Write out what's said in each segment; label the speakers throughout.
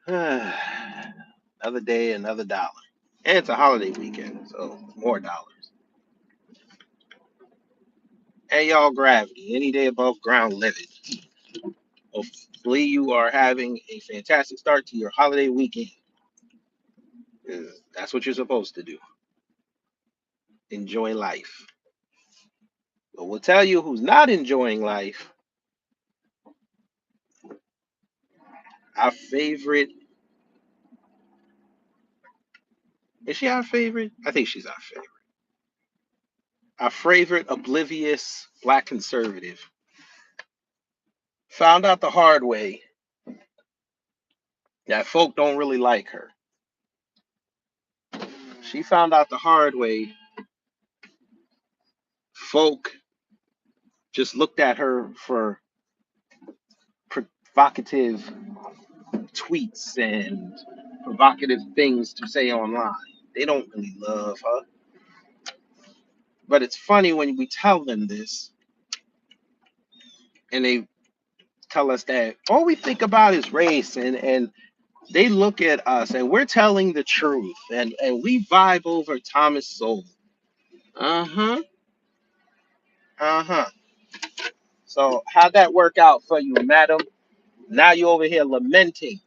Speaker 1: Another day, another dollar. And it's a holiday weekend, so more dollars. And y'all, gravity. Any day above ground living. Hopefully, you are having a fantastic start to your holiday weekend. 'Cause that's what you're supposed to do. Enjoy life. But we'll tell you who's not enjoying life. Our favorite. Is she our favorite? I think she's our favorite. Our favorite oblivious black conservative found out the hard way that folk don't really like her. She found out the hard way folk just looked at her for provocative tweets and provocative things to say online. They don't really love her. But it's funny when we tell them this and they tell us that all we think about is race and they look at us and we're telling the truth and we vibe over Thomas Sowell. Uh-huh. Uh-huh. So how'd that work out for you, madam? Now you over here lamenting.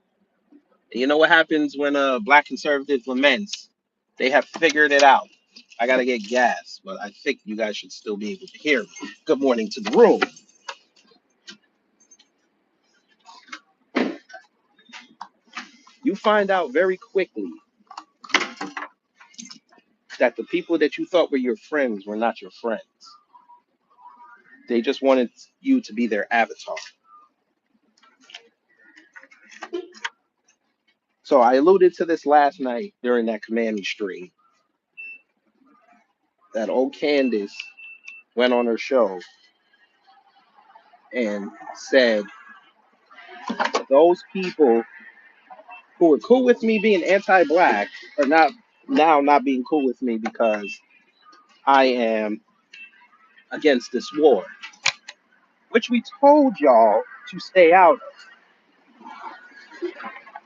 Speaker 1: You know what happens when a black conservative laments? They have figured it out. I gotta get gas, but I think you guys should still be able to hear me. Good morning to the room. You find out very quickly that the people that you thought were your friends were not your friends. They just wanted you to be their avatar. So I alluded to this last night during that command me stream. That old Candace went on her show and said those people who were cool with me being anti-black are not now not being cool with me because I am against this war, which we told y'all to stay out of.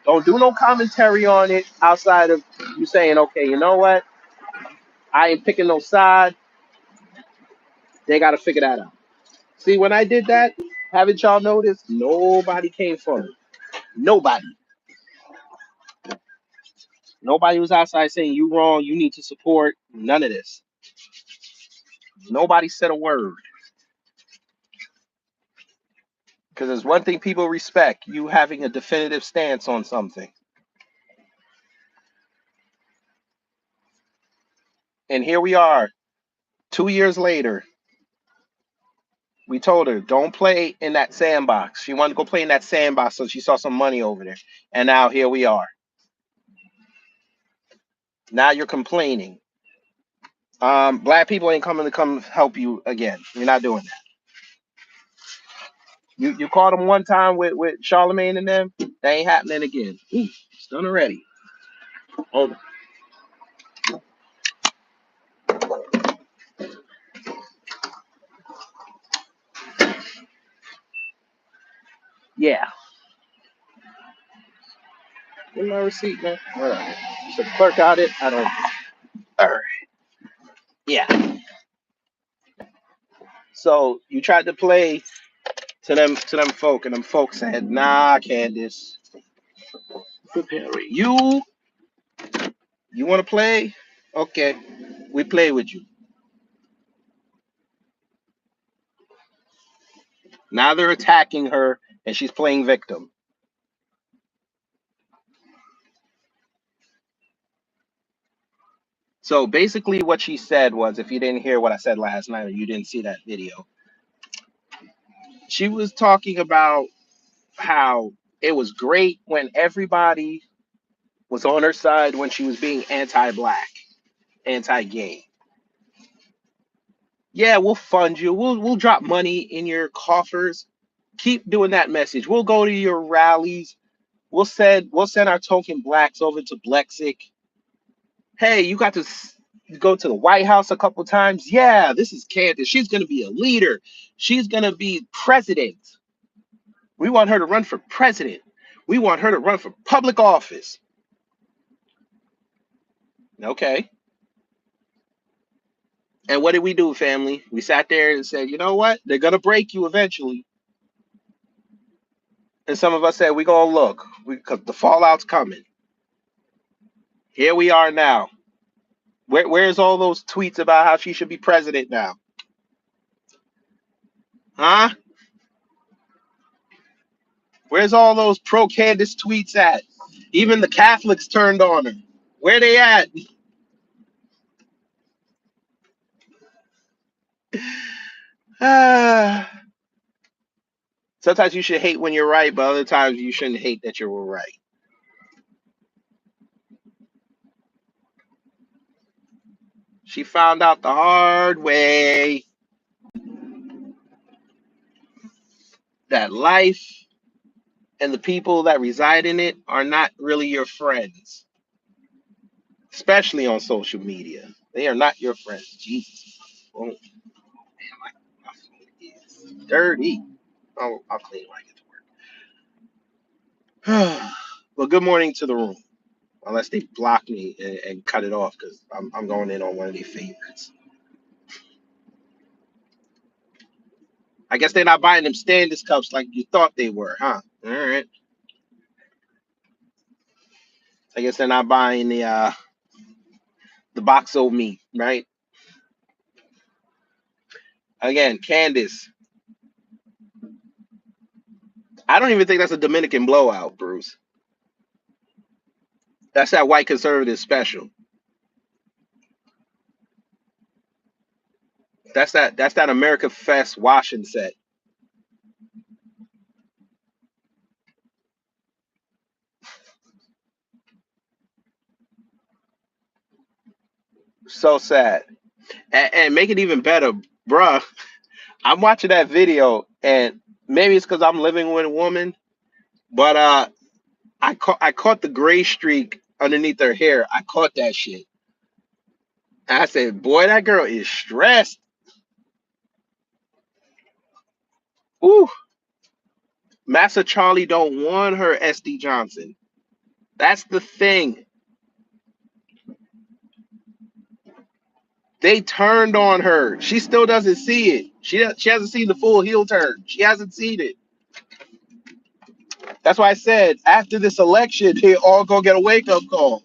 Speaker 1: Don't do no commentary on it outside of you saying, okay, you know what? I ain't picking no side. They got to figure that out. See, when I did that, haven't y'all noticed? Nobody came for me. Nobody. Nobody was outside saying you wrong. You need to support. None of this. Nobody said a word. Because there's one thing people respect: you having a definitive stance on something. And here we are, 2 years later. We told her, don't play in that sandbox. She wanted to go play in that sandbox, so she saw some money over there. And now here we are. Now you're complaining. Black people ain't coming to come help you again. You're not doing that. You caught them one time with Charlemagne and them. That ain't happening again. Ooh, it's done already. Oh, yeah. Where's my receipt, man? Where are it? So the clerk got it. I don't. All right. Yeah. So you tried to play to them folk, and them folks said, "Nah, Candace, prepare it. You want to play? Okay, we play with you." Now they're attacking her, and she's playing victim. So basically, what she said was, if you didn't hear what I said last night or you didn't see that video, she was talking about how it was great when everybody was on her side when she was being anti-black, anti-gay. Yeah, we'll fund you. We'll drop money in your coffers. Keep doing that message. We'll go to your rallies. We'll send our token blacks over to Blexic. Hey, you got to go to the White House a couple times. Yeah, this is Candace. She's gonna be a leader. She's gonna be president. We want her to run for president. We want her to run for public office. Okay. And what did we do, family? We sat there and said, you know what? They're gonna break you eventually. And some of us said, we gonna look, because the fallout's coming. Here we are now. Where's all those tweets about how she should be president now? Huh? Where's all those pro Candace tweets at? Even the Catholics turned on her. Where they at? Sometimes you should hate when you're right, but other times you shouldn't hate that you were right. She found out the hard way that life and the people that reside in it are not really your friends, especially on social media. They are not your friends. Jesus. Oh, man, my phone is dirty. Oh, I'll clean it when I get to work. Well, good morning to the room. Unless they block me and cut it off because I'm going in on one of their favorites. I guess they're not buying them Standish cups like you thought they were, huh? All right. I guess they're not buying the box of meat, right? Again, Candace. I don't even think that's a Dominican blowout, Bruce. That's that white conservative special. That's that America Fest washing set. So sad. And make it even better, bruh. I'm watching that video, and maybe it's because I'm living with a woman, but I caught the gray streak underneath her hair. I caught that shit. And I said, boy, that girl is stressed. Ooh, Massa Charlie don't want her SD Johnson. That's the thing. They turned on her. She still doesn't see it. She hasn't seen the full heel turn. She hasn't seen it. That's why I said after this election, they all go get a wake up call.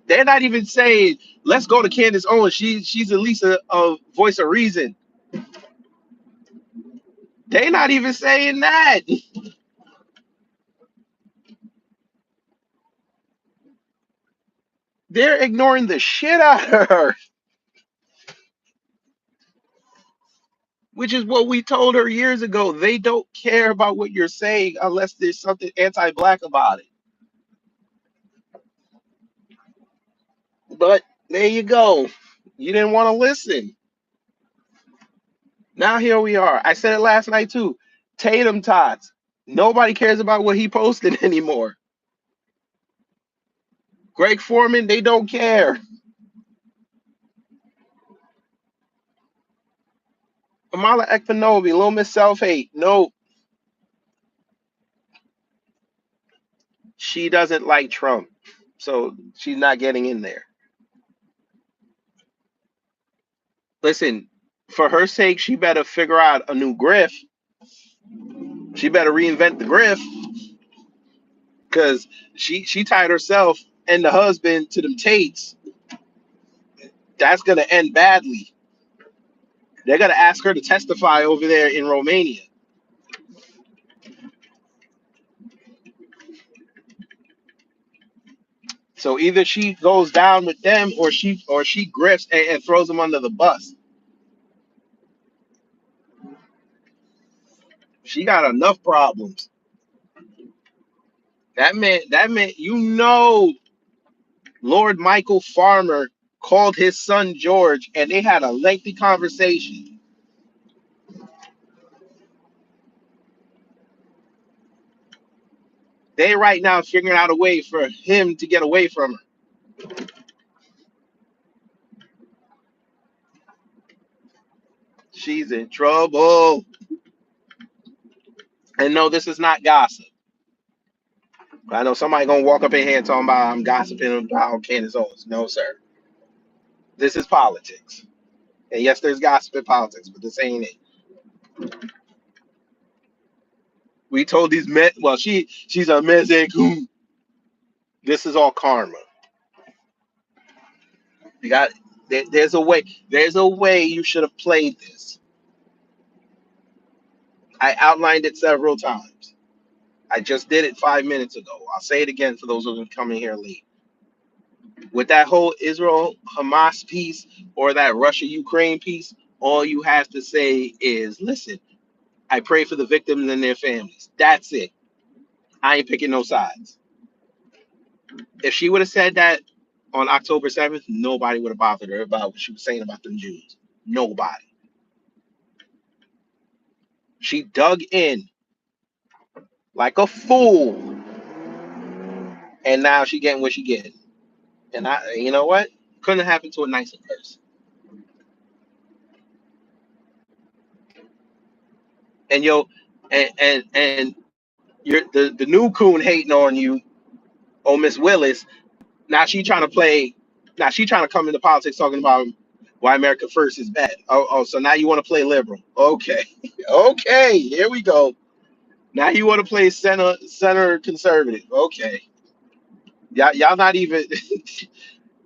Speaker 1: They're not even saying, let's go to Candace Owens. She's at least a voice of reason. They're not even saying that. They're ignoring the shit out of her, which is what we told her years ago. They don't care about what you're saying unless there's something anti-black about it. But there you go. You didn't want to listen. Now here we are. I said it last night too. Tatum Tots. Nobody cares about what he posted anymore. Greg Foreman, they don't care. Amala Ekpanobi, Little Miss Self Hate. No, she doesn't like Trump. So she's not getting in there. Listen, for her sake, she better figure out a new grift. She better reinvent the grift because she tied herself and the husband to them Tates. That's gonna end badly. They're gonna ask her to testify over there in Romania. So either she goes down with them or she grifts and throws them under the bus. She got enough problems. That man, Lord Michael Farmer called his son George and they had a lengthy conversation. They right now figuring out a way for him to get away from her. She's in trouble. And no, this is not gossip. I know somebody gonna walk up in here talking about I'm gossiping about Candace Owens. No, sir. This is politics. And yes, there's gossip in politics, but this ain't it. We told these men. Well, she's a mezekun. This is all karma. You got there's a way. There's a way you should have played this. I outlined it several times. I just did it 5 minutes ago. I'll say it again for those who are coming here late. With that whole Israel Hamas piece or that Russia Ukraine piece, all you have to say is, listen, I pray for the victims and their families. That's it. I ain't picking no sides. If she would have said that on October 7th, nobody would have bothered her about what she was saying about them Jews. Nobody. She dug in like a fool, and now she getting what she getting. And you know what? Couldn't have happened to a nicer person. And and you're the new coon hating on you, oh Miss Willis. Now she trying to play. Now she trying to come into politics talking about why America First is bad. So now you want to play liberal? Okay, okay, here we go. Now you want to play center conservative? Okay, y'all not even.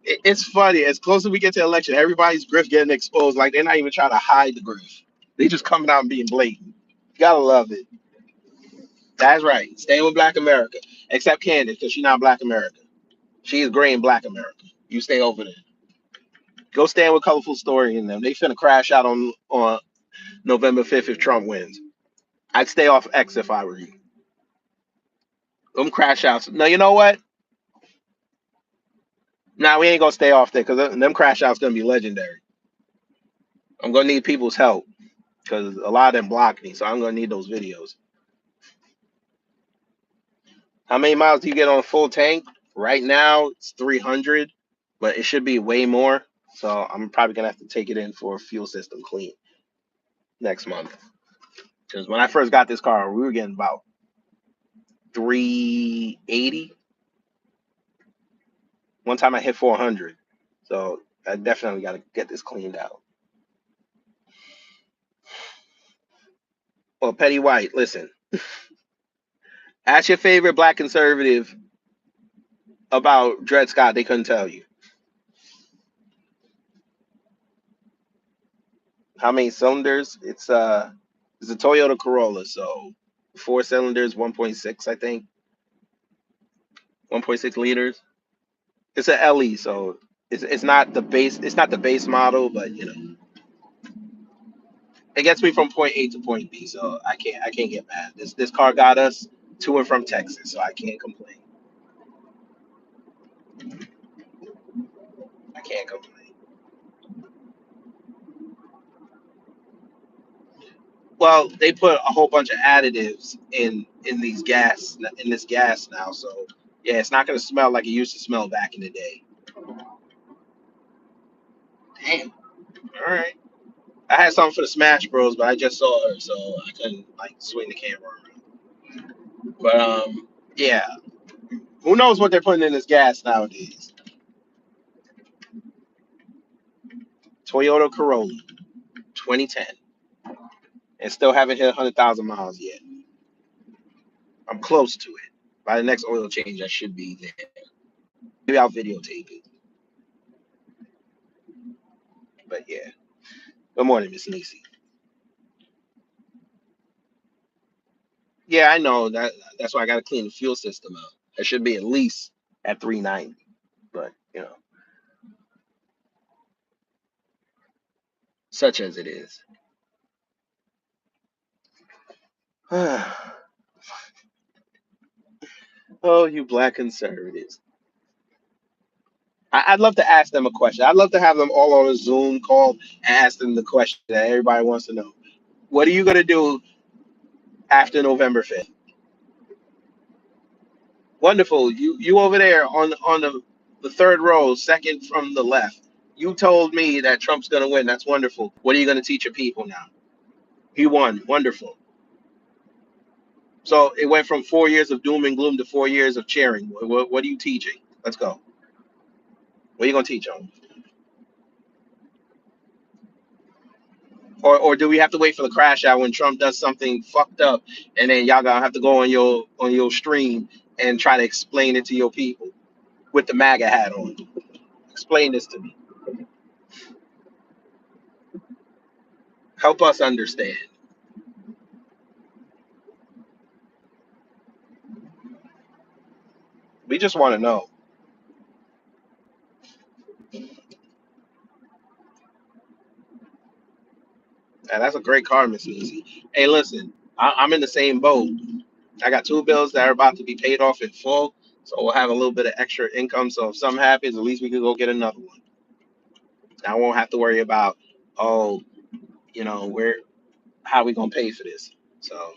Speaker 1: It's funny. As close as we get to election, everybody's grift getting exposed. Like they're not even trying to hide the grift. They just coming out and being blatant. Gotta love it. That's right. Staying with Black America, except Candace, because she's not Black America. She is gray in Black America. You stay over there. Go stand with Colorful Story and them. They finna crash out on November 5th if Trump wins. I'd stay off X if I were you. Them crash outs. No, you know what? Nah, we ain't gonna stay off there because them crash outs gonna be legendary. I'm gonna need people's help because a lot of them block me, so I'm gonna need those videos. How many miles do you get on a full tank? Right now it's 300, but it should be way more. So I'm probably gonna have to take it in for a fuel system clean next month. Because when I first got this car, we were getting about 380. One time I hit 400. So I definitely got to get this cleaned out. Well, Petty White, listen, ask your favorite black conservative about Dred Scott. They couldn't tell you. How many cylinders? It's a Toyota Corolla, so 4 cylinders, 1.6, I think. 1.6 liters. It's an LE, so it's not the base. It's not the base model, but it gets me from point A to point B, so I can't get mad. This car got us to and from Texas, so I can't complain. I can't complain. Well, they put a whole bunch of additives in this gas now, so yeah, it's not gonna smell like it used to smell back in the day. Damn. All right. I had something for the Smash Bros, but I just saw her, so I couldn't like swing the camera around. But yeah. Who knows what they're putting in this gas nowadays? Toyota Corolla, 2010, and still haven't hit 100,000 miles yet. I'm close to it. By the next oil change, I should be there. Maybe I'll videotape it. But yeah. Good morning, Miss Nisi. Yeah, I know that's why I got to clean the fuel system out. It should be at least at 390, but such as it is. Oh, you black conservatives. I'd love to ask them a question. I'd love to have them all on a Zoom call and ask them the question that everybody wants to know. What are you gonna do after November 5th? Wonderful. You over there on the third row, second from the left. You told me that Trump's gonna win. That's wonderful. What are you gonna teach your people now? He won. Wonderful. So it went from 4 years of doom and gloom to 4 years of cheering. What are you teaching? Let's go. What are you gonna teach them? Or do we have to wait for the crash out when Trump does something fucked up, and then y'all gonna have to go on your stream and try to explain it to your people with the MAGA hat on? Explain this to me. Help us understand. We just want to know. And that's a great car, Miss Easy. Hey, listen, I'm in the same boat. I got two bills that are about to be paid off in full, so we'll have a little bit of extra income. So if something happens, at least we can go get another one. I won't have to worry about, oh, where how we gonna pay for this. So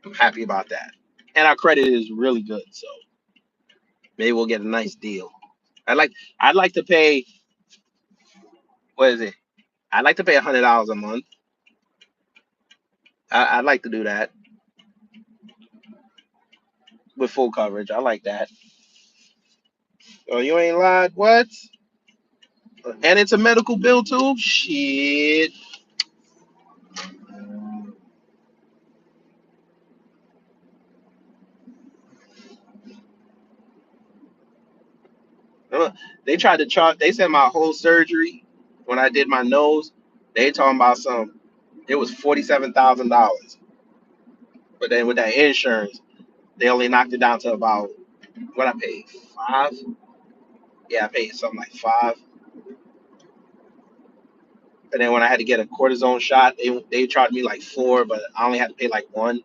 Speaker 1: I'm happy about that. And our credit is really good, so maybe we'll get a nice deal. I'd like to pay, what is it? I'd like to pay $100 a month. I'd like to do that with full coverage. I like that. Oh, you ain't lied. What? And it's a medical bill too? Shit. Uh, They tried to charge. They said my whole surgery when I did my nose. They talking about some. It was $47,000, but then with that insurance, they only knocked it down to about what I paid 5. Yeah, I paid something like 5. And then when I had to get a cortisone shot, they charged me like 4, but I only had to pay like 1.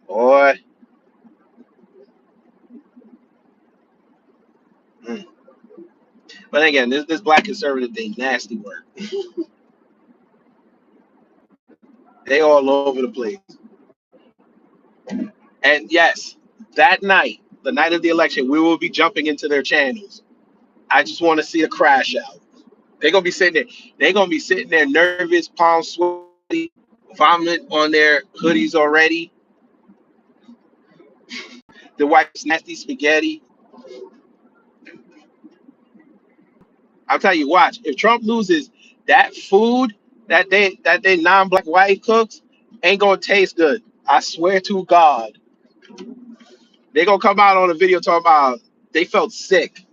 Speaker 1: Boy. Mm. But again, this black conservative thing, nasty work. They all over the place. And yes, that night, the night of the election, we will be jumping into their channels. I just want to see a crash out. They're gonna be sitting there. They're gonna be sitting there nervous, palms sweaty, vomit on their hoodies already. The wife's nasty spaghetti. I'll tell you, watch. If Trump loses, that food that they non-black wife cooks ain't gonna taste good. I swear to God. They gonna come out on a video talking about they felt sick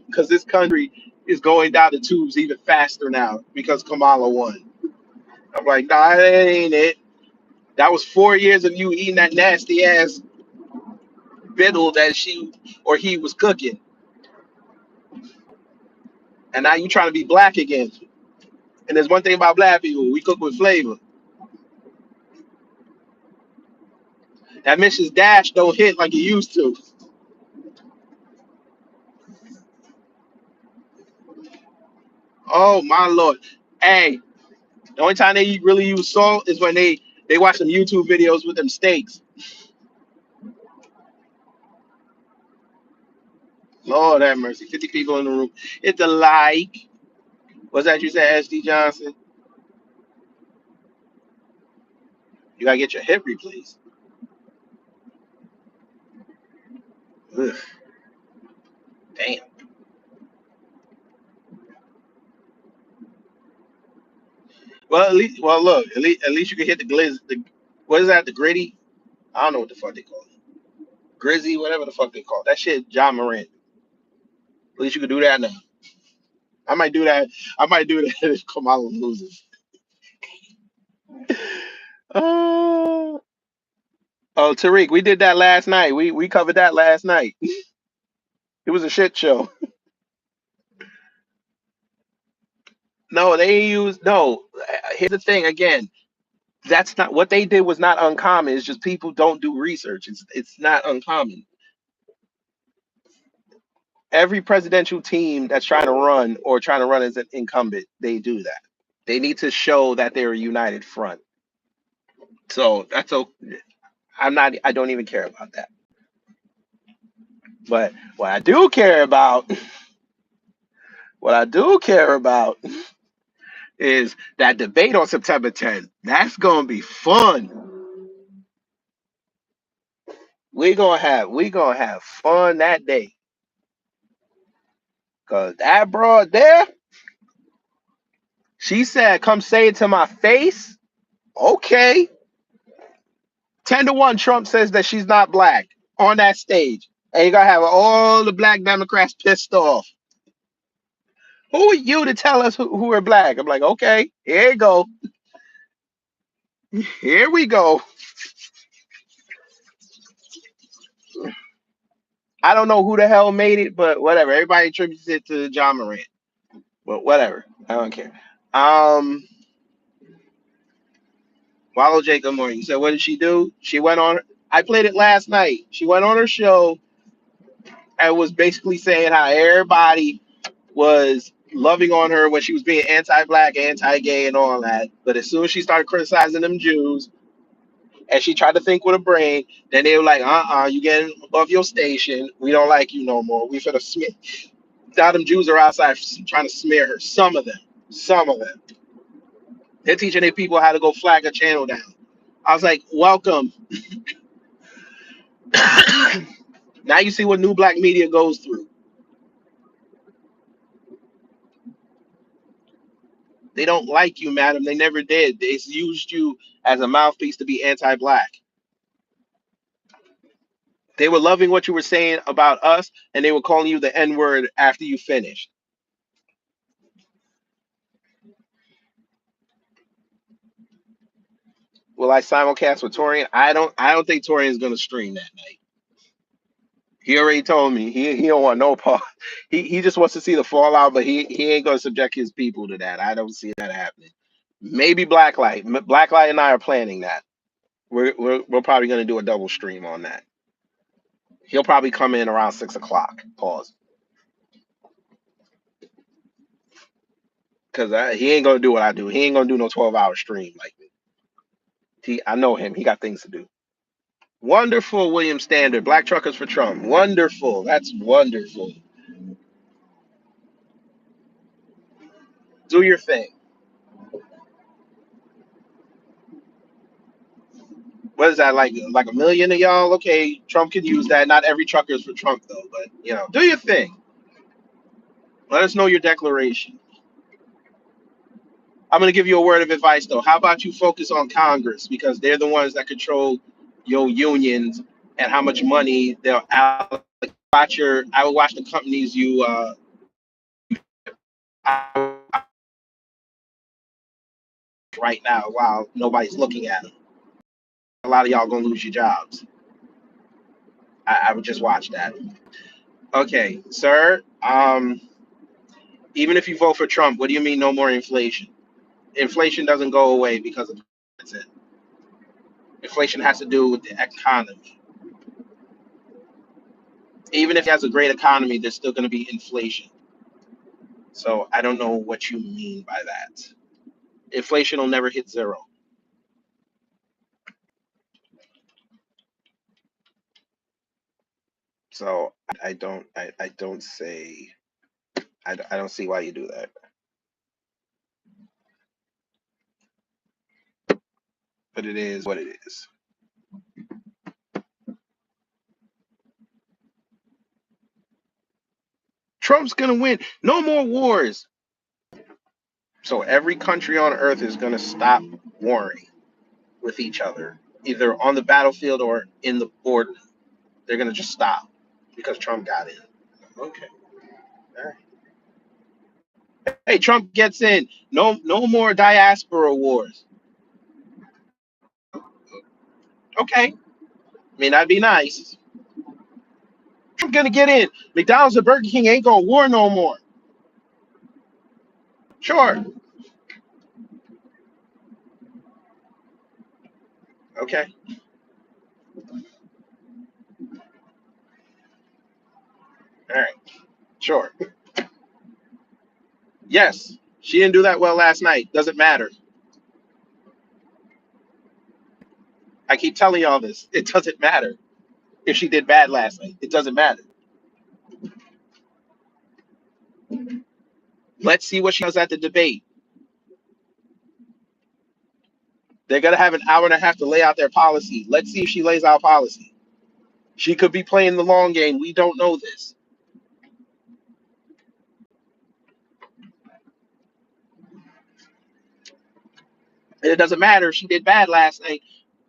Speaker 1: because this country is going down the tubes even faster now because Kamala won. I'm like, nah, that ain't it. That was 4 years of you eating that nasty ass biddle that she or he was cooking, and now you trying to be black again. And there's one thing about black people: we cook with flavor. That Mrs. Dash don't hit like it used to. Oh my lord! Hey, the only time they really use salt is when they watch some YouTube videos with them steaks. Lord have mercy. 50 people in the room. It's a like. What's that you said, SD Johnson? You gotta get your hip replaced. Ugh, damn. Well, look. At least you can hit the gliz. What is that? The gritty? I don't know what the fuck they call it. Grizzy, whatever the fuck they call it. That shit, John Morant. At least you can do that now. I might do that. I might do that if Kamala loses. Oh, oh, Tariq, we did that last night. We covered that last night. It was a shit show. No, they used no. Here's the thing again. That's not what they did was not uncommon. It's just people don't do research. It's not uncommon. Every presidential team that's trying to run or trying to run as an incumbent, they do that. They need to show that they're a united front. So that's okay. I'm not. I don't even care about that. But what I do care about, what I do care about, is that debate on September 10th. That's gonna be fun. We gonna have fun that day. Cause that broad there, she said, "Come say it to my face." Okay, 10-1. Trump says that she's not black on that stage, and you gotta have all the black Democrats pissed off. Who are you to tell us who are black? I'm like, okay, here you go. Here we go. I don't know who the hell made it, but whatever. Everybody attributes it to John Morant. But whatever. I don't care. Um, Follow Jacob Moore. You said, what did she do? She went on. I played it last night. She went on her show and was basically saying how everybody was loving on her when she was being anti-black, anti-gay, and all that. But as soon as she started criticizing them Jews, and she tried to think with a brain, then they were like, you getting above your station. We don't like you no more. We finna smear. Now them Jews are outside trying to smear her. Some of them. Some of them. They're teaching their people how to go flag a channel down. I was like, welcome. Now you see what new black media goes through. They don't like you, madam. They never did. They used you as a mouthpiece to be anti-black. They were loving what you were saying about us, and they were calling you the N-word after you finished. Will I simulcast with Torian? I don't think Torian's gonna stream that night. He already told me he don't want no part. He just wants to see the fallout, but he ain't gonna subject his people to that. I don't see that happening. Maybe Blacklight. Blacklight and I are planning that. We're probably gonna do a double stream on that. He'll probably come in around 6 o'clock. Pause. Because he ain't gonna do what I do. He ain't gonna do no 12-hour stream like me. I know him. He got things to do. Wonderful, William Standard. Black truckers for Trump. Wonderful. That's wonderful. Do your thing. What is that, like a million of y'all? Okay, Trump can use that. Not every trucker is for Trump though, but do your thing. Let us know your declaration. I'm gonna give you a word of advice though. How about you focus on Congress because they're the ones that control your unions and how much money they'll allocate. I would watch the companies you right now while nobody's looking at them. A lot of y'all gonna lose your jobs. I would just watch that. Okay, sir. Even if you vote for Trump, what do you mean no more inflation? Inflation doesn't go away because of it. Inflation has to do with the economy. Even if he has a great economy, there's still going to be inflation. So I don't know what you mean by that. Inflation will never hit zero. So I don't say I don't see why you do that. But it is what it is. Trump's gonna win. No more wars. So every country on earth is gonna stop warring with each other, either on the battlefield or in the border. They're gonna just stop because Trump got in. Okay. All right. Hey, Trump gets in. No more diaspora wars. Okay. I mean, that'd be nice. Trump gonna get in. McDonald's and Burger King ain't gonna war no more. Sure. Okay. All right. Sure. Yes. She didn't do that well last night. Doesn't matter. I keep telling y'all this. It doesn't matter if she did bad last night. It doesn't matter. Let's see what she does at the debate. They're gonna have an hour and a half to lay out their policy. Let's see if she lays out policy. She could be playing the long game. We don't know this. And it doesn't matter if she did bad last night.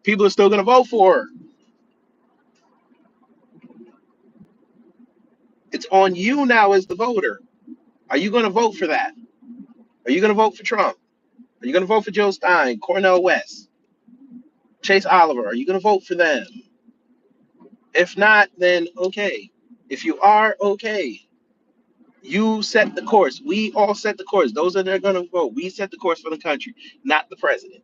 Speaker 1: People are still gonna vote for her. It's on you now as the voter. Are you gonna vote for that? Are you gonna vote for Trump? Are you gonna vote for Joe Stein, Cornel West, Chase Oliver? Are you gonna vote for them? If not, then okay. If you are, okay. You set the course. We all set the course. Those that are going to vote, we set the course for the country, not the president.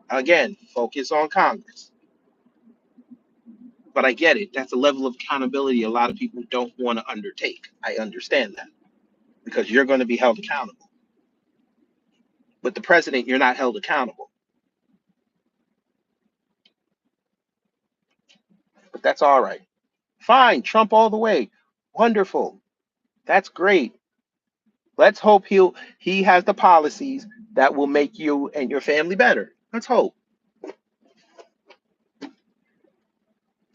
Speaker 1: Again, focus on Congress. But I get it. That's a level of accountability a lot of people don't want to undertake. I understand that because you're going to be held accountable. With the president, you're not held accountable. But that's all right. Fine. Trump all the way. Wonderful. That's great. Let's hope he has the policies that will make you and your family better. Let's hope.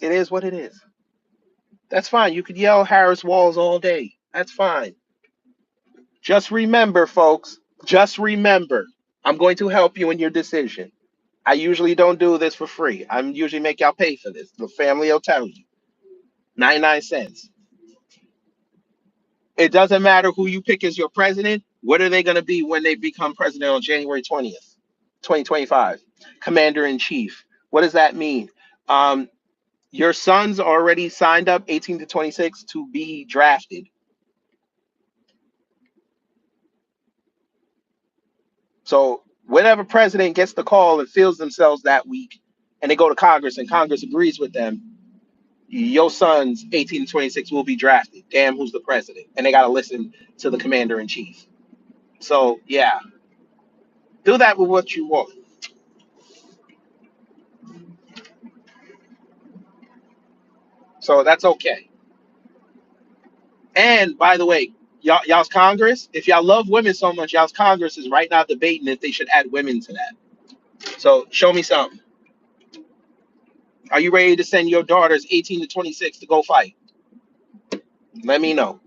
Speaker 1: It is what it is. That's fine. You could yell Harris Walls all day. That's fine. Just remember, folks, just remember, I'm going to help you in your decision. I usually don't do this for free. I usually make y'all pay for this. The family will tell you. 99 cents. It doesn't matter who you pick as your president. What are they going to be when they become president on January 20th, 2025? Commander in chief. What does that mean? Um, your sons already signed up 18 to 26 to be drafted. So whenever president gets the call and feels themselves that week, and they go to Congress and Congress agrees with them, your sons 18 to 26 will be drafted. Damn, who's the president? And they got to listen to the commander in chief. So yeah, do that with what you want. So that's okay. And by the way, y'all's Congress, if y'all love women so much, y'all's Congress is right now debating if they should add women to that. So show me something. Are you ready to send your daughters 18 to 26 to go fight? Let me know.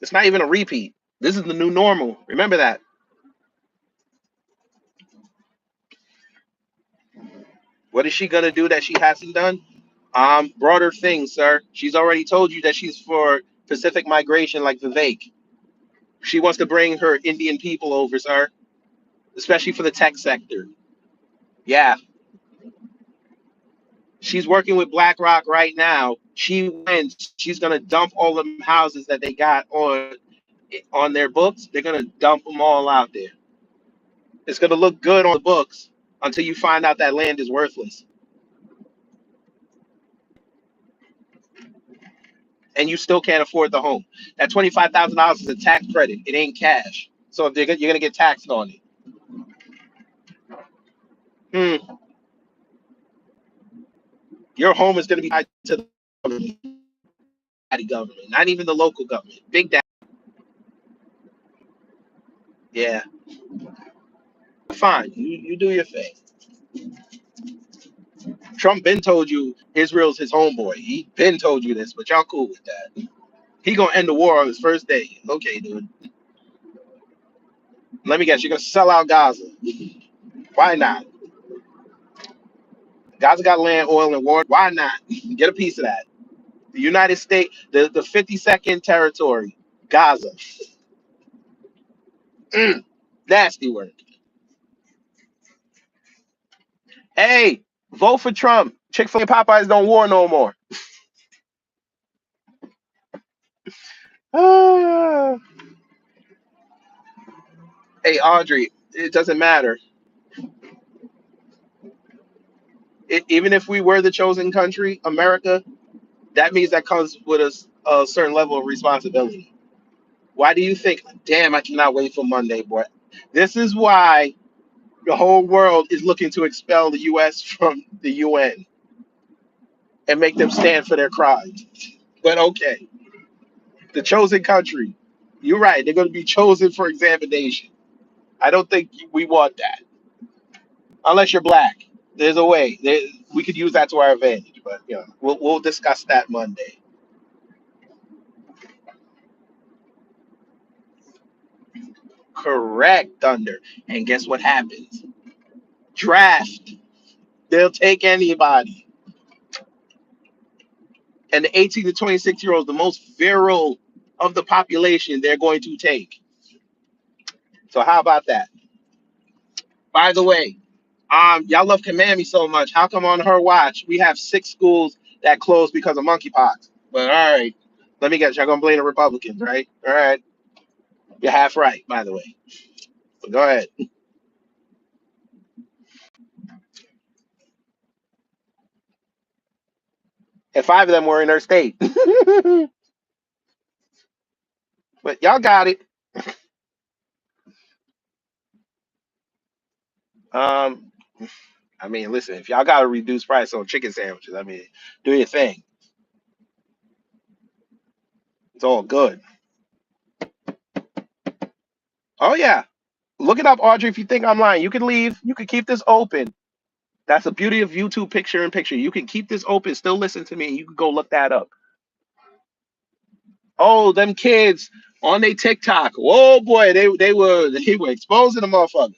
Speaker 1: It's not even a repeat. This is the new normal. Remember that. What is she gonna do that she hasn't done? Broader things, sir. She's already told you that she's for Pacific migration, like Vivek. She wants to bring her Indian people over, sir, especially for the tech sector. Yeah, she's working with BlackRock right now. She wins. She's gonna dump all the houses that they got on their books. They're gonna dump them all out there. It's gonna look good on the books until you find out that land is worthless, and you still can't afford the home. That $25,000 is a tax credit. It ain't cash. So if you're gonna get taxed on it. Your home is gonna be tied to the government, not even the local government. Big daddy. Yeah, fine. You do your thing. Trump been told you Israel's his homeboy. He been told you this, but y'all cool with that. He gonna end the war on his first day. Okay, dude. Let me guess. You're gonna sell out Gaza. Why not? Gaza got land, oil, and water. Why not? Get a piece of that. The United States, the 52nd territory, Gaza. Mm, nasty work. Hey, vote for Trump. Chick-fil-A and Popeyes don't war no more. Ah. Hey, Audrey, it doesn't matter. Even if we were the chosen country, America, that means that comes with a certain level of responsibility. Why do you think, damn, I cannot wait for Monday, boy? This is why the whole world is looking to expel the U.S. from the UN. and make them stand for their crimes. But okay, the chosen country. You're right. They're going to be chosen for examination. I don't think we want that unless you're black. There's a way. We could use that to our advantage, but we'll discuss that Monday. Correct, Thunder. And guess what happens? Draft. They'll take anybody. And the 18 to 26-year-olds, the most virile of the population, they're going to take. So how about that? By the way, y'all love Kamami so much. How come on her watch we have 6 schools that closed because of monkeypox? But all right, let me guess. Y'all gonna blame the Republicans, right? All right, you're half right, by the way. So go ahead. And 5 of them were in her state. But y'all got it. Um, I mean, listen, if y'all got a reduced price on chicken sandwiches, I mean, do your thing. It's all good. Oh yeah, look it up, Audrey. If you think I'm lying, you can leave. You can keep this open. That's the beauty of YouTube picture in picture. You can keep this open, still listen to me, and you can go look that up. Oh, them kids on their TikTok. Oh boy, they were exposing the motherfucker.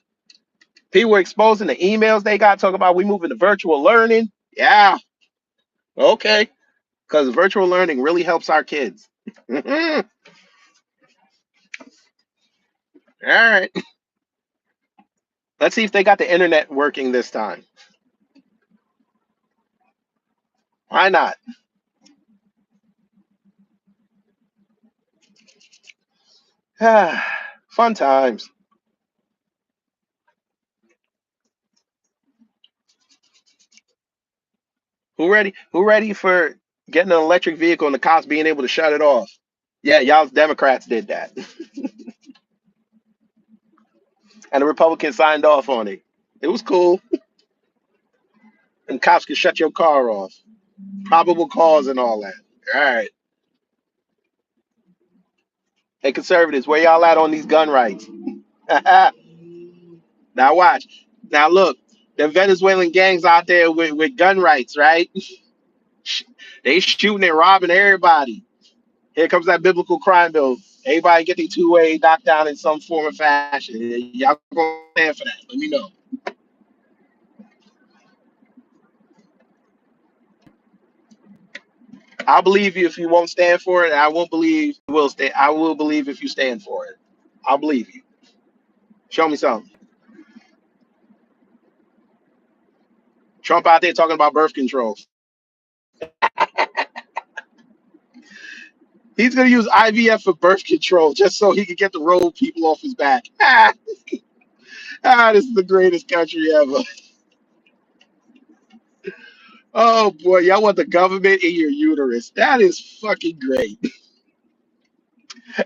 Speaker 1: People were exposing the emails they got talking about we moving to virtual learning. Yeah, okay, because virtual learning really helps our kids. All right, let's see if they got the internet working this time. Why not? Fun times. Who ready? Who ready for getting an electric vehicle and the cops being able to shut it off? Yeah, y'all Democrats did that, and the Republicans signed off on it. It was cool, and cops can shut your car off. Probable cause and all that. All right, hey conservatives, where y'all at on these gun rights? Now watch. Now look, the Venezuelan gangs out there with gun rights, right? They shooting and robbing everybody. Here comes that biblical crime bill. Everybody get their 2-way knocked down in some form or fashion. Y'all gonna stand for that? Let me know. I'll believe you if you won't stand for it. And I won't believe you will stand. I will believe if you stand for it. I'll believe you. Show me something. Trump out there talking about birth control. He's gonna use IVF for birth control just so he can get the road people off his back. This is the greatest country ever. Oh boy, y'all want the government in your uterus. That is fucking great.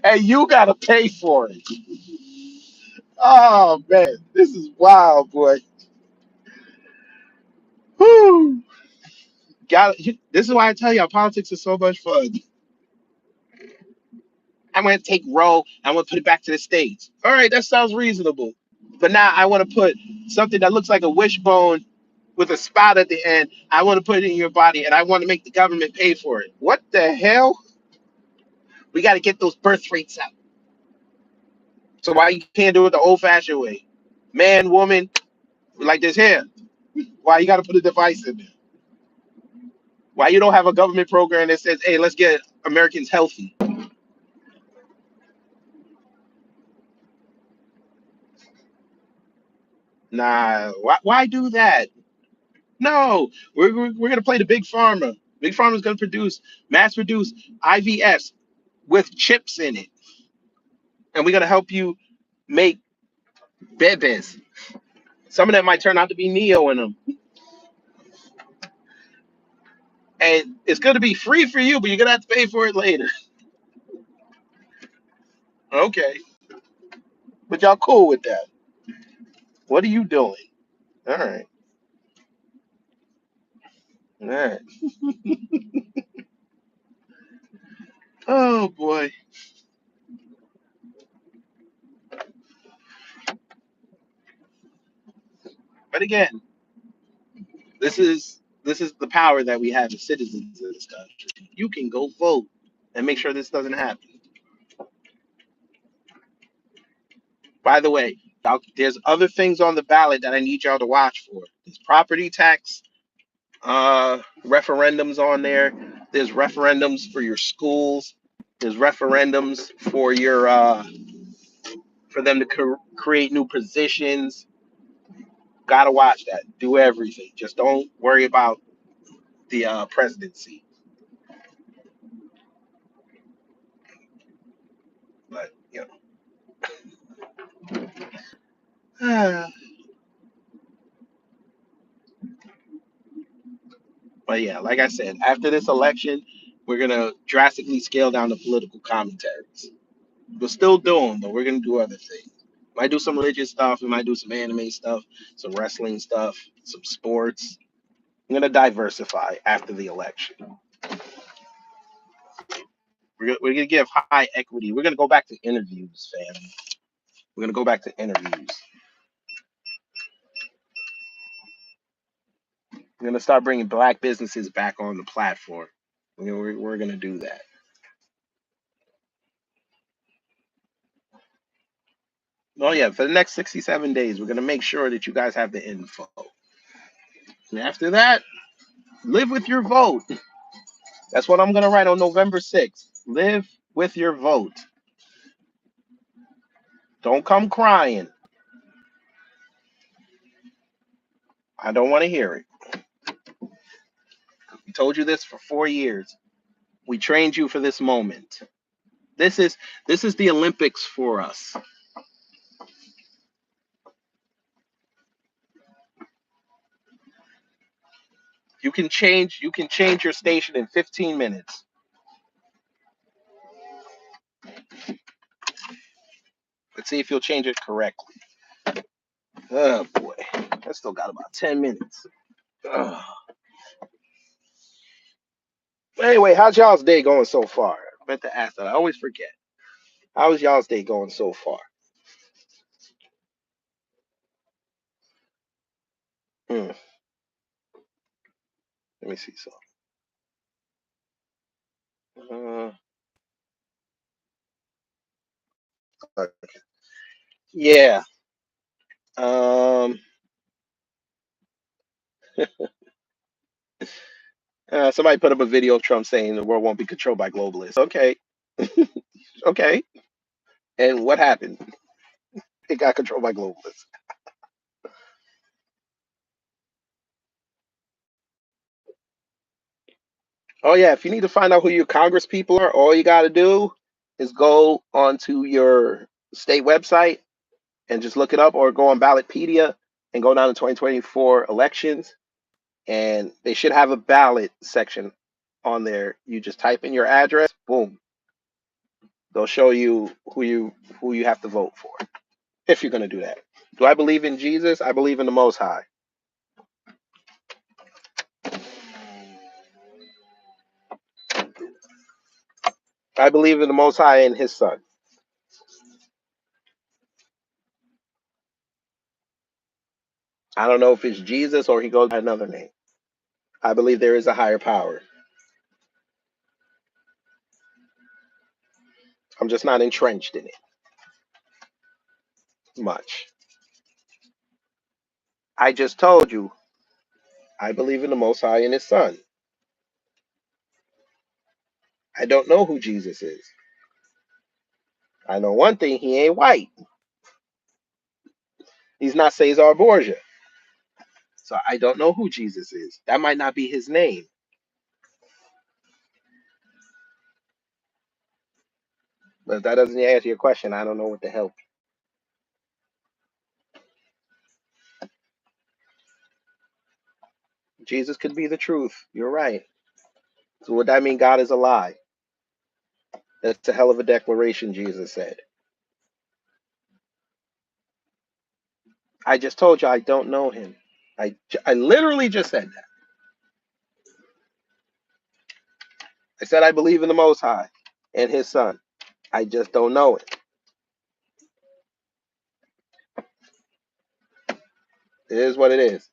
Speaker 1: And you gotta pay for it. Oh man, this is wild, boy. Whew. This is why I tell y'all politics is so much fun. I'm gonna take row. I'm gonna put it back to the states. All right, that sounds reasonable. But now I want to put something that looks like a wishbone with a spout at the end. I want to put it in your body, and I want to make the government pay for it. What the hell? We got to get those birth rates up. So why you can't do it the old-fashioned way? Man, woman, like this here. Why you got to put a device in there? Why you don't have a government program that says, "Hey, let's get Americans healthy"? Nah, why do that? No, we're gonna play the big pharma. Big pharma is gonna mass produce IVFs with chips in it, and we're gonna help you make bebés. Some of them might turn out to be Neo in them, and it's gonna be free for you, but you're gonna have to pay for it later. Okay, but y'all cool with that? What are you doing? All right, All right. Oh boy. But again, this is the power that we have as citizens of this country. You can go vote and make sure this doesn't happen. By the way, there's other things on the ballot that I need y'all to watch for. There's property tax referendums on there. There's referendums for your schools. There's referendums for your for them to create new positions. Gotta watch that. Do everything. Just don't worry about the presidency. But you know, but yeah, like I said, after this election, we're gonna drastically scale down the political commentaries. We'll still do them, but we're gonna do other things. Might do some religious stuff. We might do some anime stuff, some wrestling stuff, some sports. I'm gonna diversify after the election. We're gonna give high equity. We're gonna go back to interviews, fam. We're gonna go back to interviews. We're gonna start bringing black businesses back on the platform. We're gonna do that. Oh yeah, for the next 67 days, we're gonna make sure that you guys have the info. And after that, live with your vote. That's what I'm gonna write on November 6th. Live with your vote. Don't come crying. I don't want to hear it. We told you this for 4 years. We trained you for this moment. This is this is the Olympics for us. You can change your station in 15 minutes. Let's see if you'll change it correctly. Oh boy. I still got about 10 minutes. Ugh. Anyway, how's y'all's day going so far? I meant to ask that. I always forget. How's y'all's day going so far? Hmm. Let me see something. Okay. Yeah. Um. Somebody put up a video of Trump saying the world won't be controlled by globalists. Okay. Okay. And what happened? It got controlled by globalists. Oh yeah. If you need to find out who your Congress people are, all you got to do is go onto your state website and just look it up, or go on Ballotpedia and go down to 2024 elections, and they should have a ballot section on there. You just type in your address, boom, they'll show you who you have to vote for if you're going to do that. Do I believe in Jesus? I believe in the Most High. I believe in the Most High and His Son. I don't know if it's Jesus or he goes by another name. I believe there is a higher power. I'm just not entrenched in it much. I just told you I believe in the Most High and His Son. I don't know who Jesus is. I know one thing: he ain't white. He's not Cesar Borgia. So I don't know who Jesus is. That might not be his name. But if that doesn't answer your question, I don't know what the hell. Jesus could be the truth. You're right. So would that mean God is a lie? That's a hell of a declaration, Jesus said. I just told you I don't know him. I literally just said that. I said I believe in the Most High and His Son. I just don't know it. It is what it is.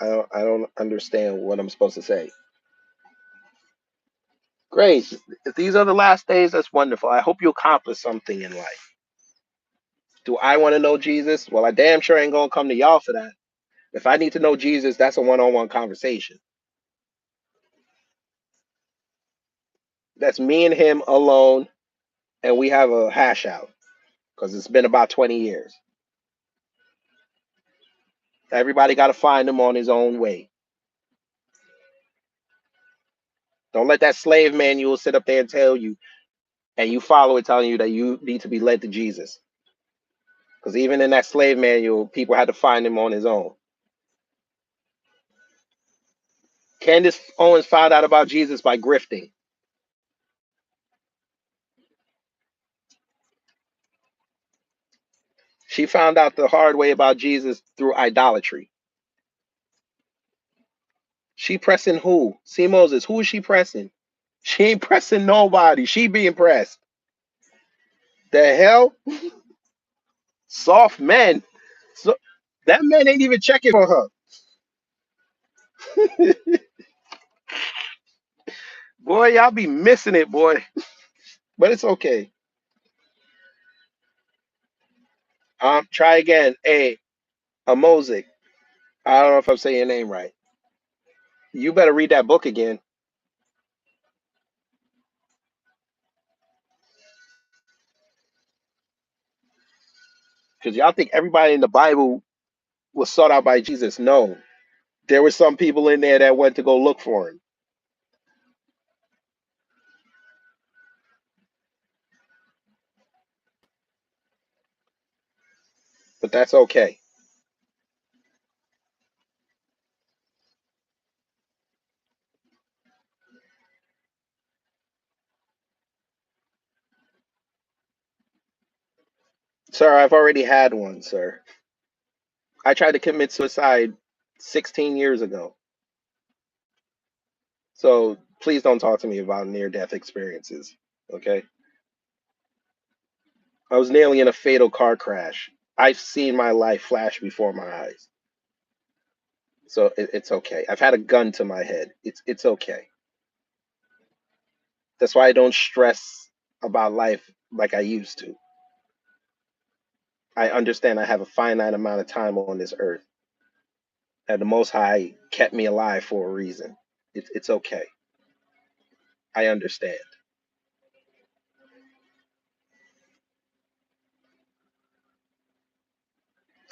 Speaker 1: I don't understand what I'm supposed to say. Great. If these are the last days, that's wonderful. I hope you accomplish something in life. Do I want to know Jesus? Well, I damn sure ain't gonna come to y'all for that. If I need to know Jesus, that's a one-on-one conversation. That's me and him alone, and we have a hash out because it's been about 20 years. Everybody got to find him on his own way. Don't let that slave manual sit up there and tell you, and you follow it telling you that you need to be led to Jesus. Because even in that slave manual, people had to find him on his own. Candace Owens found out about Jesus by grifting. She found out the hard way about Jesus through idolatry. She pressing who? See Moses, who is she pressing? She ain't pressing nobody. She being pressed. The hell? Soft men. So that man ain't even checking for her. Boy, y'all be missing it, boy. But it's okay. Try again. Hey, a Mosaic. I don't know if I'm saying your name right. You better read that book again. Because y'all think everybody in the Bible was sought out by Jesus. No. There were some people in there that went to go look for him. But that's okay. Sir, I've already had one, sir. I tried to commit suicide 16 years ago. So please don't talk to me about near death experiences. Okay? I was nearly in a fatal car crash. I've seen my life flash before my eyes. So it's okay. I've had a gun to my head. It's okay. That's why I don't stress about life like I used to. I understand I have a finite amount of time on this earth, and the Most High kept me alive for a reason. It's okay. I understand.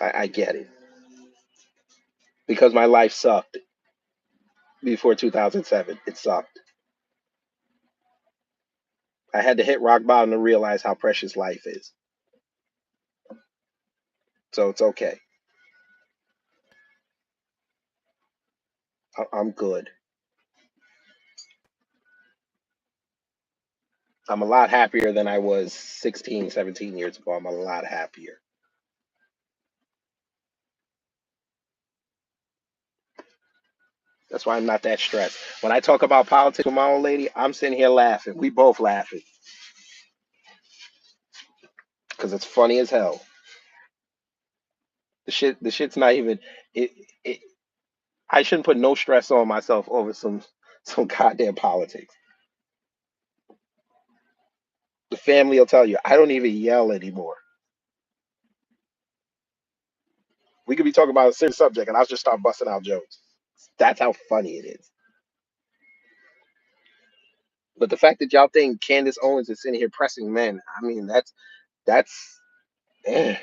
Speaker 1: I get it because my life sucked before 2007. It sucked. I had to hit rock bottom to realize how precious life is. So it's okay. I'm good. I'm a lot happier than I was 16, 17 years ago. I'm a lot happier. That's why I'm not that stressed. When I talk about politics with my old lady, I'm sitting here laughing. We both laughing because it's funny as hell. The shit's not even. It, it. I shouldn't put no stress on myself over some goddamn politics. The family will tell you I don't even yell anymore. We could be talking about a serious subject, and I'll just start busting out jokes. That's how funny it is. But the fact that y'all think Candace Owens is sitting here pressing men, I mean, that's. Eh.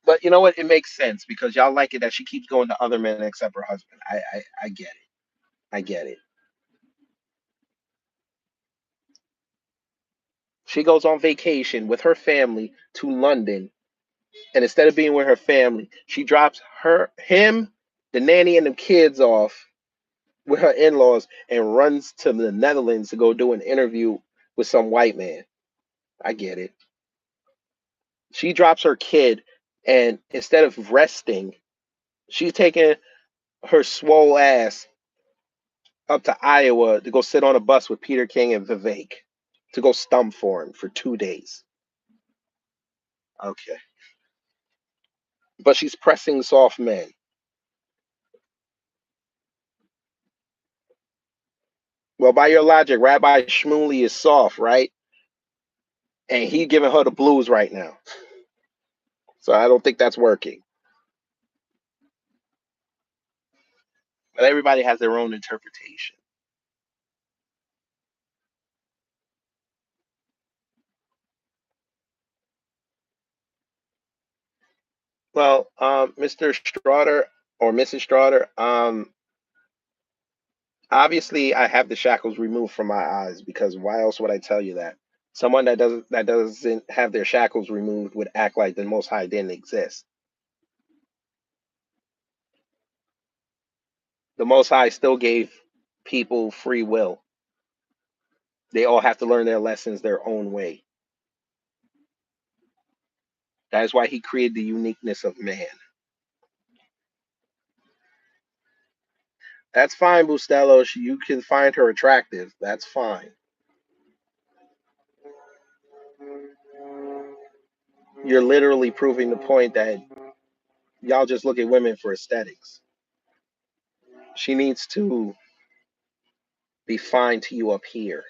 Speaker 1: But you know what? It makes sense because y'all like it that she keeps going to other men except her husband. I get it. I get it. She goes on vacation with her family to London, and instead of being with her family, she drops him, the nanny, and the kids off with her in-laws and runs to the Netherlands to go do an interview with some white man. I get it. She drops her kid, and instead of resting, she's taking her swole ass up to Iowa to go sit on a bus with Peter King and Vivek to go stump for him for 2 days. Okay. But she's pressing soft men. Well, by your logic, Rabbi Shmuley is soft, right? And he giving her the blues right now. So I don't think that's working. But everybody has their own interpretation. Well, Mr. Straughter or Mrs. Straughter, obviously I have the shackles removed from my eyes because why else would I tell you that? Someone that doesn't have their shackles removed would act like the Most High didn't exist. The Most High still gave people free will. They all have to learn their lessons their own way. That is why He created the uniqueness of man. That's fine, Bustelo. You can find her attractive. That's fine. You're literally proving the point that y'all just look at women for aesthetics. She needs to be fine to you up here.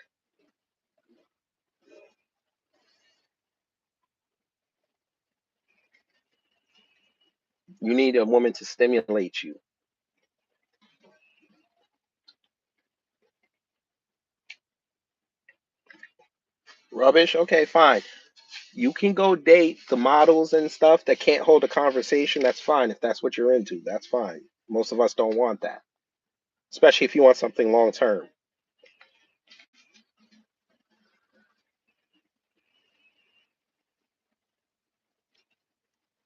Speaker 1: You need a woman to stimulate you. Rubbish? Okay, fine. You can go date the models and stuff that can't hold a conversation. That's fine if that's what you're into. That's fine. Most of us don't want that, especially if you want something long term.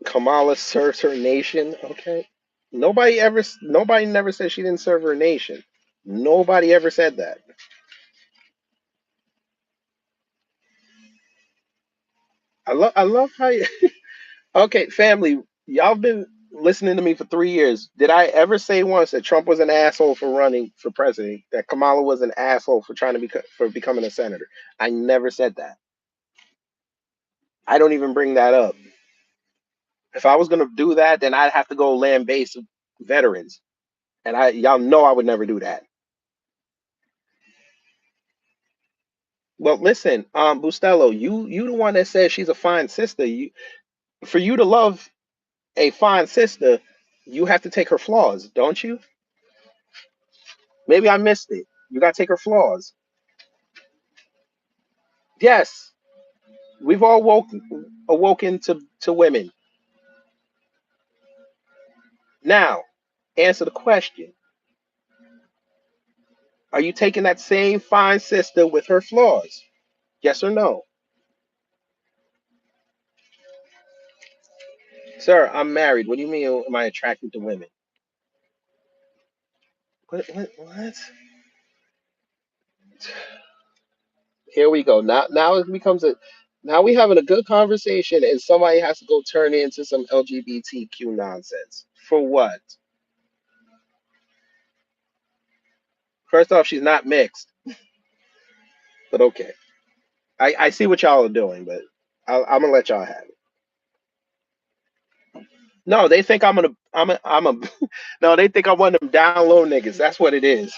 Speaker 1: Kamala serves her nation. Okay. Nobody never said she didn't serve her nation. Nobody ever said that. I love how you, okay, family, y'all been listening to me for 3 years. Did I ever say once that Trump was an asshole for running for president? That Kamala was an asshole for trying to for becoming a senator? I never said that. I don't even bring that up. If I was gonna do that, then I'd have to go land base veterans, and y'all know I would never do that. Well, listen, Bustelo, you the one that says she's a fine sister. For you to love a fine sister, you have to take her flaws, don't you? Maybe I missed it. You gotta take her flaws. Yes, we've all awoken to women. Now, answer the question: are you taking that same fine sister with her flaws? Yes or no, sir? I'm married. What do you mean? Am I attracted to women? What? What? What? Here we go. Now it becomes a. Now we having a good conversation, and somebody has to go turn it into some LGBTQ nonsense. For what? First off, she's not mixed, but okay. I see what y'all are doing, but I'm gonna let y'all have it. No, they think I'm a no, they think I'm one of them down low niggas. That's what it is.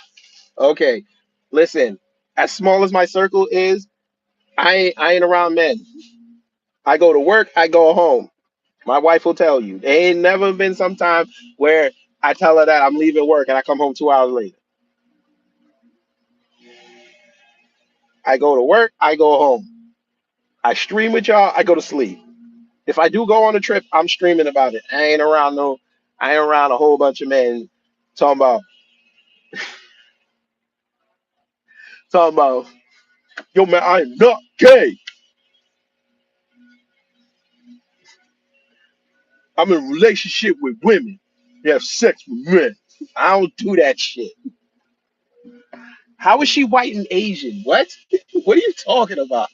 Speaker 1: Okay. Listen, as small as my circle is, I ain't around men. I go to work, I go home. My wife will tell you. There ain't never been some time where I tell her that I'm leaving work and I come home 2 hours later. I go to work, I go home. I stream with y'all, I go to sleep. If I do go on a trip, I'm streaming about it. I ain't around a whole bunch of men talking about talking about yo man, I'm not gay. I'm in a relationship with women. You have sex with men. I don't do that shit. How is she white and Asian? What? What are you talking about?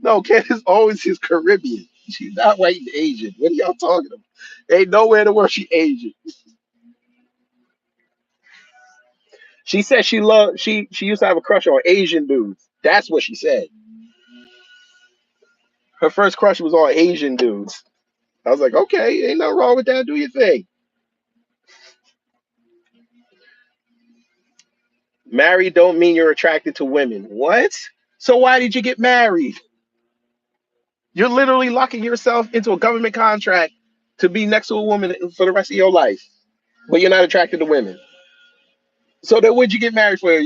Speaker 1: No, Candace Owens is Caribbean. She's not white and Asian. What are y'all talking about? Ain't nowhere in the world she Asian. She said she used to have a crush on Asian dudes. That's what she said. Her first crush was on Asian dudes. I was like, okay, ain't nothing wrong with that. Do your thing. Married don't mean you're attracted to women. What? So why did you get married? You're literally locking yourself into a government contract to be next to a woman for the rest of your life, but you're not attracted to women. So then what'd you get married for?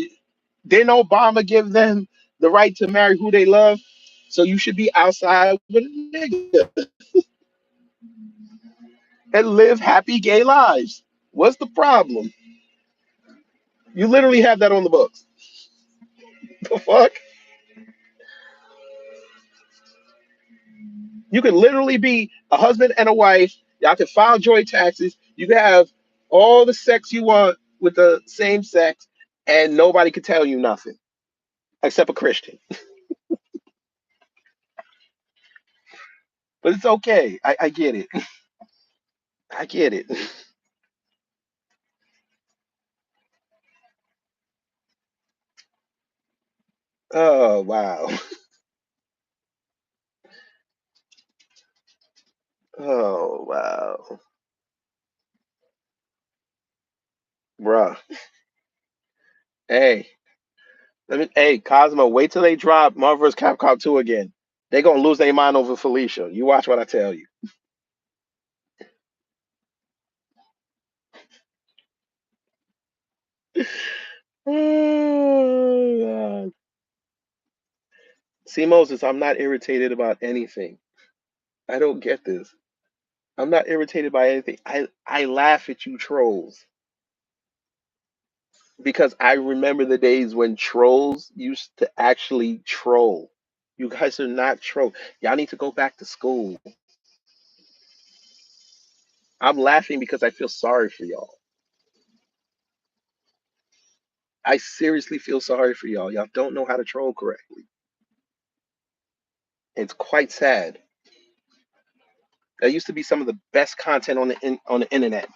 Speaker 1: Didn't Obama give them the right to marry who they love? So you should be outside with a nigga and live happy gay lives. What's the problem? You literally have that on the books. The fuck? You could literally be a husband and a wife. Y'all can file joint taxes. You can have all the sex you want with the same sex, and nobody could tell you nothing except a Christian. But it's okay. I get it. I get it. Oh wow. Oh wow. Bruh. Hey, hey, Cosmo, wait till they drop Marvel vs. Capcom 2 again. They gonna lose their mind over Felicia. You watch what I tell you. Oh, God. See, Moses, I'm not irritated about anything. I don't get this. I'm not irritated by anything. I laugh at you trolls because I remember the days when trolls used to actually troll. You guys are not troll. Y'all need to go back to school. I'm laughing because I feel sorry for y'all. I seriously feel sorry for y'all. Y'all don't know how to troll correctly. It's quite sad. That used to be some of the best content on on the internet.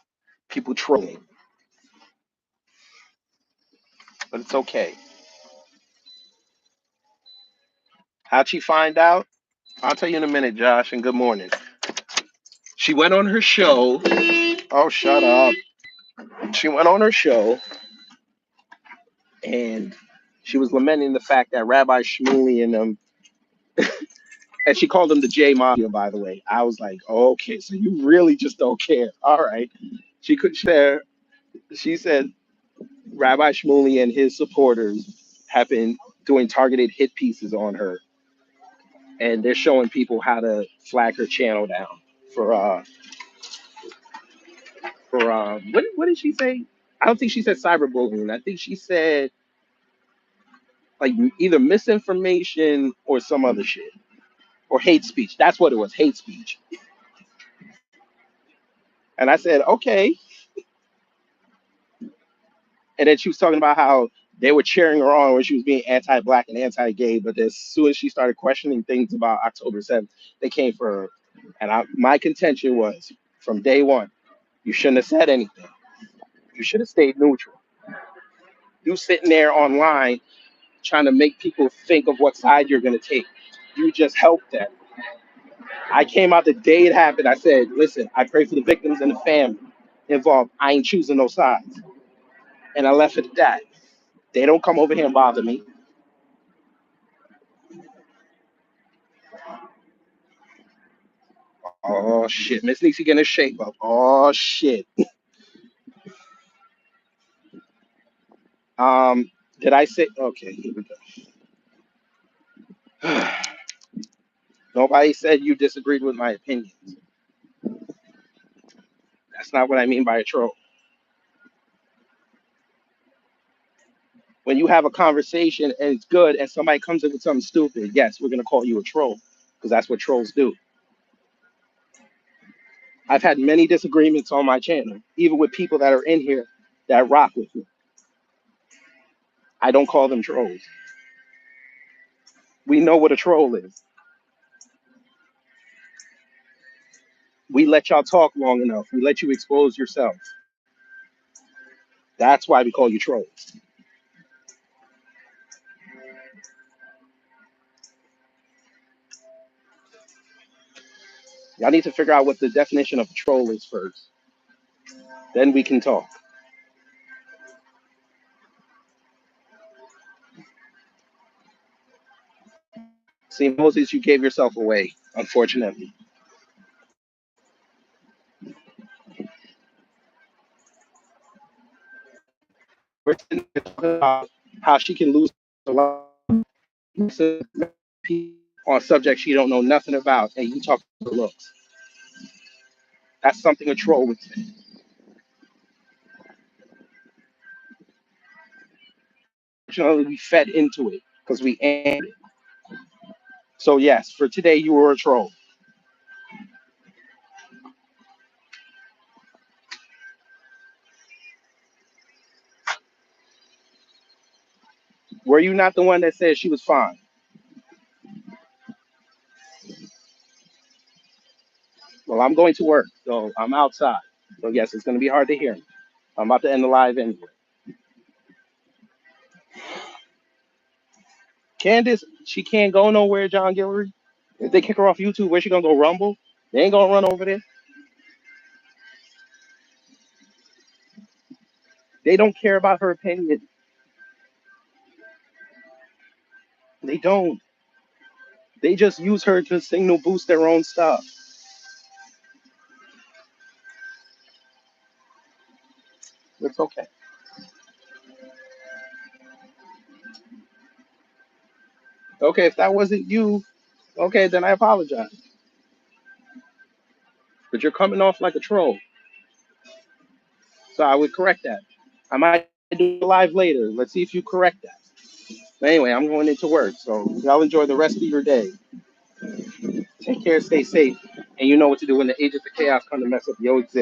Speaker 1: People trolling, but it's okay. How'd she find out? I'll tell you in a minute, Josh. And good morning. She went on her show. Oh, shut up. She went on her show and she was lamenting the fact that Rabbi Shmuley and them, and she called them the J Mafia, by the way. I was like, oh, okay, so you really just don't care. All right. She could share. She said Rabbi Shmuley and his supporters have been doing targeted hit pieces on her, and they're showing people how to flag her channel down for what did she say? I don't think she said cyberbullying. I think she said like either misinformation or some other shit or hate speech. That's what it was, hate speech. And I said, okay. And then she was talking about how they were cheering her on when she was being anti-black and anti-gay, but as soon as she started questioning things about October 7th, they came for her. And my contention was from day one, you shouldn't have said anything. You should have stayed neutral. You sitting there online trying to make people think of what side you're going to take. You just helped them. I came out the day it happened. I said, listen, I pray for the victims and the family involved. I ain't choosing no sides. And I left it at that. They don't come over here and bother me. Oh shit. Miss Niecy getting a shape up. Oh shit. Um, did I say okay, here we go. Nobody said you disagreed with my opinion. That's not what I mean by a troll. When you have a conversation and it's good and somebody comes in with something stupid, yes, we're gonna call you a troll. Because that's what trolls do. I've had many disagreements on my channel, even with people that are in here that rock with me. I don't call them trolls. We know what a troll is. We let y'all talk long enough. We let you expose yourself. That's why we call you trolls. Y'all need to figure out what the definition of a troll is first. Then we can talk. See, Moses, you gave yourself away, unfortunately. We're sitting here talking about how she can lose a lot on subjects she don't know nothing about, and you talk about looks. That's something a troll would say. Unfortunately, we fed into it because we aimed it. So yes, for today, you were a troll. Were you not the one that said she was fine? Well, I'm going to work, so I'm outside. So yes, it's going to be hard to hear me. I'm about to end the live anyway. Candace, she can't go nowhere, John Gillery. If they kick her off YouTube, where's she gonna go? Rumble? They ain't gonna run over there. They don't care about her opinion. They don't. They just use her to signal boost their own stuff. It's okay. Okay, if that wasn't you, okay, then I apologize. But you're coming off like a troll. So I would correct that. I might do a live later. Let's see if you correct that. But anyway, I'm going into work. So y'all enjoy the rest of your day. Take care, stay safe, and you know what to do when the agents of chaos come to mess up your existence.